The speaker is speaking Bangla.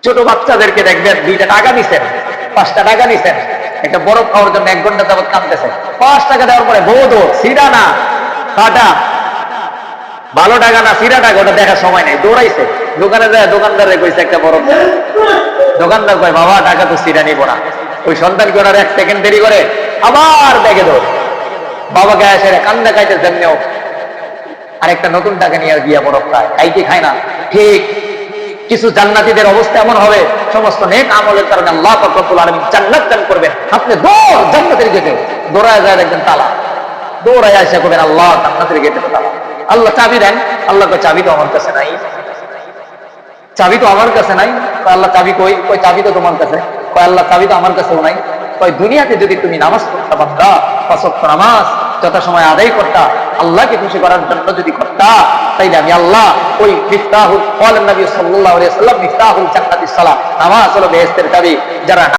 ছোট বাচ্চাদেরকে দেখবেন 2টা টাকা দিচ্ছেন, 5টা টাকা নিছেন, একটা বরফ খাওয়ার জন্য 1 ঘন্টা যাবত কাঁদতেছে। 5 টাকা দেওয়ার পরে বৌদ্ধ সিরা না কাটা, ভালো টাকা না সিরা টাকা, ওটা দেখার সময় নেই, দৌড়াইছে দোকানে যায়, দোকানদারে কইছে একটা বরফ। দোকানদার কয় বাবা টাকা তো সিরা নিব না। ওই সন্তান কি ওনার 1 সেকেন্ড দেরি করে আবার দেখে দৌড়, বাবাকে আসে কান্দা খাইতে যেমনিও আরেকটা নতুন টাকা নিয়ে গিয়া বরফ খায়, কি খায় না। ঠিক কিছু জান্নাতীদের অবস্থা এমন হবে, সমস্ত নেক আমলের কারণে আল্লাহ পাক রব্বুল আলামিন জান্নাত দান করবেন। আপনি দৌড় জান্নাতের গেটে, দৌড়ায় যায় দেখবেন তালা, দৌড়ায় আসা করবেন আল্লাহ জান্নাতের গেটে তালা। আল্লাহ চাবি দেন, আল্লাহ কয় চাবি তো আমার কাছে নাই, চাবি তো আমার কাছে নাই। আল্লাহ চাবি কই? কই চাবি তো তোমার কাছে। কয় আল্লাহ চাবি তো আমার কাছেও নাই। কয় দুনিয়াতে যদি তুমি নামাজ পড়তা বান্দা, 5 ওয়াক্ত নামাজ যথাসময় আদায় করতা, আল্লাহকে খুশি করার জন্য যদি করতা, তাইলে আমি আল্লাহ ওই মিফতাহুল, ক্বালা নবী সাল্লাল্লাহু আলাইহি ওয়াসাল্লাম মিফতাহুল জান্নাতিস সালাত, নামাজ হলো বেহেশতের চাবি। যারা